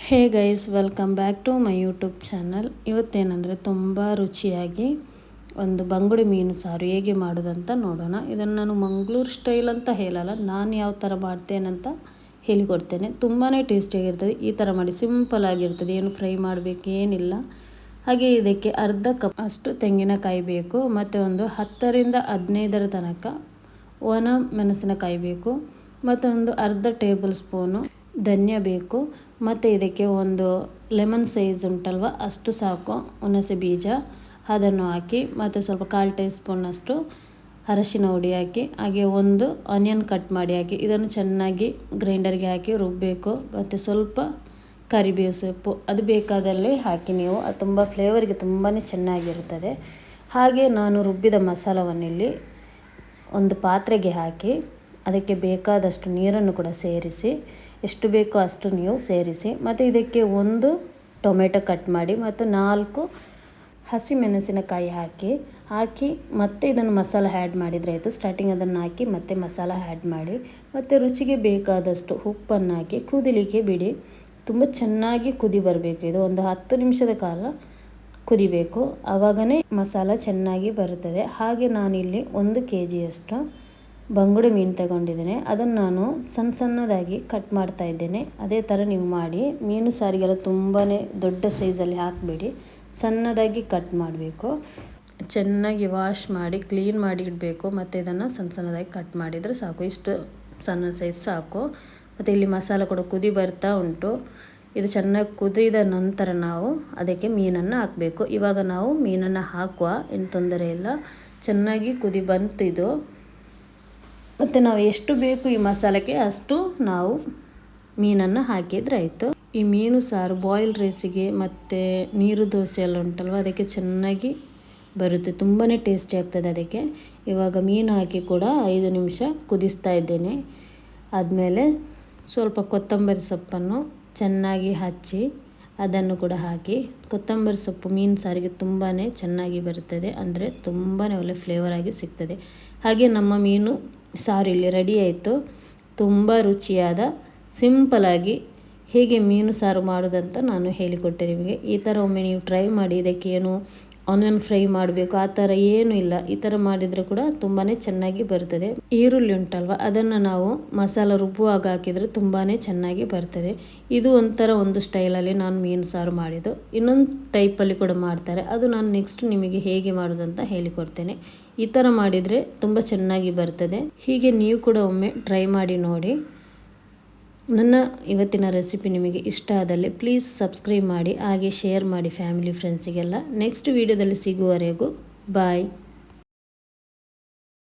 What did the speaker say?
Hey guys, welcome back to my YouTube channel. ಇವತ್ತೇನೆಂದರೆ ತುಂಬ ರುಚಿಯಾಗಿ ಒಂದು ಬಂಗುಡೆ ಮೀನು ಸಾರು ಹೇಗೆ ಮಾಡೋದಂತ ನೋಡೋಣ. ಇದನ್ನು ನಾನು ಮಂಗಳೂರು ಸ್ಟೈಲ್ ಅಂತ ಹೇಳಲ್ಲ, ನಾನು ಯಾವ ಥರ ಮಾಡ್ತೇನಂತ ಹೇಳಿಕೊಡ್ತೇನೆ. ತುಂಬಾ ಟೇಸ್ಟಿಯಾಗಿರ್ತದೆ. ಈ ಥರ ಮಾಡಿ ಸಿಂಪಲ್ ಆಗಿರ್ತದೆ, ಏನು ಫ್ರೈ ಮಾಡಬೇಕು ಏನಿಲ್ಲ. ಹಾಗೆ ಇದಕ್ಕೆ ಅರ್ಧ ಕಪ್ ಅಷ್ಟು ತೆಂಗಿನಕಾಯಿ ಬೇಕು, ಮತ್ತು ಒಂದು 10ರಿಂದ 15 ತನಕ ಒಣ ಮೆಣಸಿನಕಾಯಿ ಬೇಕು, ಮತ್ತು ಒಂದು ಅರ್ಧ ಟೇಬಲ್ ಸ್ಪೂನು ಧನ್ಯ ಬೇಕು, ಮತ್ತು ಇದಕ್ಕೆ ಒಂದು ಲೆಮನ್ ಸೈಜ್ ಉಂಟಲ್ವ ಅಷ್ಟು ಸಾಕು ಹುಣಸೆ ಬೀಜ ಅದನ್ನು ಹಾಕಿ, ಮತ್ತು ಸ್ವಲ್ಪ 1/4 ಟೀ ಸ್ಪೂನಷ್ಟು ಅರಶಿನ ಹುಡಿ ಹಾಕಿ, ಹಾಗೆ ಒಂದು ಆನಿಯನ್ ಕಟ್ ಮಾಡಿ ಹಾಕಿ ಇದನ್ನು ಚೆನ್ನಾಗಿ ಗ್ರೈಂಡರ್ಗೆ ಹಾಕಿ ರುಬ್ಬಬೇಕು. ಮತ್ತು ಸ್ವಲ್ಪ ಕರಿಬೇವು ಸೊಪ್ಪು ಅದು ಬೇಕಾದಲ್ಲಿ ಹಾಕಿ ನೀವು, ಅದು ತುಂಬ ಫ್ಲೇವರ್ಗೆ ತುಂಬಾ ಚೆನ್ನಾಗಿರುತ್ತದೆ. ಹಾಗೆ ನಾನು ರುಬ್ಬಿದ ಮಸಾಲವನ್ನಿಲ್ಲಿ ಒಂದು ಪಾತ್ರೆಗೆ ಹಾಕಿ ಅದಕ್ಕೆ ಬೇಕಾದಷ್ಟು ನೀರನ್ನು ಕೂಡ ಸೇರಿಸಿ, ಎಷ್ಟು ಬೇಕೋ ಅಷ್ಟು ನೀವು ಸೇರಿಸಿ, ಮತ್ತು ಇದಕ್ಕೆ ಒಂದು ಟೊಮೆಟೊ ಕಟ್ ಮಾಡಿ ಮತ್ತು 4 ಹಸಿಮೆಣಸಿನಕಾಯಿ ಹಾಕಿ ಮತ್ತೆ ಇದನ್ನು ಮಸಾಲ ಆ್ಯಡ್ ಮಾಡಿದರೆ ಆಯಿತು. ಸ್ಟಾರ್ಟಿಂಗ್ ಅದನ್ನು ಹಾಕಿ ಮತ್ತೆ ಮಸಾಲ ಆ್ಯಡ್ ಮಾಡಿ, ಮತ್ತು ರುಚಿಗೆ ಬೇಕಾದಷ್ಟು ಉಪ್ಪನ್ನು ಹಾಕಿ ಕುದಿಲಿಕ್ಕೆ ಬಿಡಿ. ತುಂಬ ಚೆನ್ನಾಗಿ ಕುದಿ ಬರಬೇಕು. ಇದು ಒಂದು 10 ನಿಮಿಷದ ಕಾಲ ಕುದಿಬೇಕು, ಆವಾಗನೇ ಮಸಾಲ ಚೆನ್ನಾಗಿ ಬರುತ್ತದೆ. ಹಾಗೆ ನಾನಿಲ್ಲಿ 1 kgಯಷ್ಟು ಬಂಗುಡೆ ಮೀನು ತಗೊಂಡಿದ್ದೇನೆ. ಅದನ್ನು ನಾನು ಸಣ್ಣದಾಗಿ ಕಟ್ ಮಾಡ್ತಾ ಇದ್ದೇನೆ. ಅದೇ ಥರ ನೀವು ಮಾಡಿ. ಮೀನು ಸಾರಿಗೆಲ್ಲ ತುಂಬಾ ದೊಡ್ಡ ಸೈಜಲ್ಲಿ ಹಾಕಬೇಡಿ, ಸಣ್ಣದಾಗಿ ಕಟ್ ಮಾಡಬೇಕು. ಚೆನ್ನಾಗಿ ವಾಶ್ ಮಾಡಿ ಕ್ಲೀನ್ ಮಾಡಿ ಇಡಬೇಕು, ಮತ್ತು ಇದನ್ನು ಸಣ್ಣದಾಗಿ ಕಟ್ ಮಾಡಿದರೆ ಸಾಕು. ಇಷ್ಟು ಸಣ್ಣ ಸೈಜ್ ಸಾಕು. ಮತ್ತು ಇಲ್ಲಿ ಮಸಾಲ ಕೂಡ ಕುದಿ ಬರ್ತಾ ಉಂಟು. ಇದು ಚೆನ್ನಾಗಿ ಕುದಿದ ನಂತರ ನಾವು ಅದಕ್ಕೆ ಮೀನನ್ನು ಹಾಕಬೇಕು. ಇವಾಗ ನಾವು ಮೀನನ್ನು ಹಾಕುವ, ಏನು ತೊಂದರೆ ಇಲ್ಲ. ಚೆನ್ನಾಗಿ ಕುದಿ ಬಂತು ಇದು. ಮತ್ತು ನಾವು ಎಷ್ಟು ಬೇಕು ಈ ಮಸಾಲಕ್ಕೆ ಅಷ್ಟು ನಾವು ಮೀನನ್ನು ಹಾಕಿದರೆ ಆಯಿತು. ಈ ಮೀನು ಸಾರು ಬಾಯ್ಲ್ ರೈಸಿಗೆ ಮತ್ತು ನೀರು ದೋಸೆ ಎಲ್ಲ ಉಂಟಲ್ವ ಅದಕ್ಕೆ ಚೆನ್ನಾಗಿ ಬರುತ್ತೆ, ತುಂಬಾ ಟೇಸ್ಟಿ ಆಗ್ತದೆ. ಅದಕ್ಕೆ ಇವಾಗ ಮೀನು ಹಾಕಿ ಕೂಡ 5 ನಿಮಿಷ ಕುದಿಸ್ತಾ ಇದ್ದೇನೆ. ಆದಮೇಲೆ ಸ್ವಲ್ಪ ಕೊತ್ತಂಬರಿ ಸೊಪ್ಪನ್ನು ಚೆನ್ನಾಗಿ ಹಚ್ಚಿ ಅದನ್ನು ಕೂಡ ಹಾಕಿ. ಕೊತ್ತಂಬರಿ ಸೊಪ್ಪು ಮೀನು ಸಾರಿಗೆ ತುಂಬಾ ಚೆನ್ನಾಗಿ ಬರುತ್ತದೆ, ಅಂದರೆ ತುಂಬಾ ಒಳ್ಳೆ ಫ್ಲೇವರ್ ಆಗಿ ಸಿಗ್ತದೆ. ಹಾಗೆ ನಮ್ಮ ಮೀನು ಸಾರು ಇಲ್ಲಿ ರೆಡಿ ಆಯಿತು. ತುಂಬ ರುಚಿಯಾದ ಸಿಂಪಲಾಗಿ ಹೇಗೆ ಮೀನು ಸಾರು ಮಾಡೋದಂತ ನಾನು ಹೇಳಿಕೊಟ್ಟೆ ನಿಮಗೆ. ಈ ಥರ ಒಮ್ಮೆ ನೀವು ಟ್ರೈ ಮಾಡಿ. ಇದಕ್ಕೆ ಏನು ಆನಿಯನ್ ಫ್ರೈ ಮಾಡಬೇಕು ಆ ಥರ ಏನೂ ಇಲ್ಲ. ಈ ಥರ ಮಾಡಿದರೆ ಕೂಡ ತುಂಬಾ ಚೆನ್ನಾಗಿ ಬರ್ತದೆ. ಈರುಳ್ಳಿ ಉಂಟಲ್ವ ಅದನ್ನು ನಾವು ಮಸಾಲ ರುಬ್ಬುವಾಗ ಹಾಕಿದರೆ ತುಂಬಾ ಚೆನ್ನಾಗಿ ಬರ್ತದೆ. ಇದು ಒಂದು ಸ್ಟೈಲಲ್ಲಿ ನಾನು ಮೀನು ಸಾರು ಮಾಡಿದ್ದು. ಇನ್ನೊಂದು ಟೈಪಲ್ಲಿ ಕೂಡ ಮಾಡ್ತಾರೆ, ಅದು ನಾನು ನೆಕ್ಸ್ಟ್ ನಿಮಗೆ ಹೇಗೆ ಮಾಡೋದಂತ ಹೇಳಿಕೊಡ್ತೇನೆ. ಈ ಥರ ಮಾಡಿದರೆ ತುಂಬ ಚೆನ್ನಾಗಿ ಬರ್ತದೆ. ಹೀಗೆ ನೀವು ಕೂಡ ಒಮ್ಮೆ ಟ್ರೈ ಮಾಡಿ ನೋಡಿ. ನನ್ನ ಇವತ್ತಿನ ರೆಸಿಪಿ ನಿಮಗೆ ಇಷ್ಟ ಆದಲ್ಲಿ ಪ್ಲೀಸ್ ಸಬ್ಸ್ಕ್ರೈಬ್ ಮಾಡಿ, ಹಾಗೆ ಶೇರ್ ಮಾಡಿ ಫ್ಯಾಮಿಲಿ ಫ್ರೆಂಡ್ಸಿಗೆಲ್ಲ. ನೆಕ್ಸ್ಟ್ ವಿಡಿಯೋದಲ್ಲಿ ಸಿಗುವವರೆಗೂ ಬಾಯ್.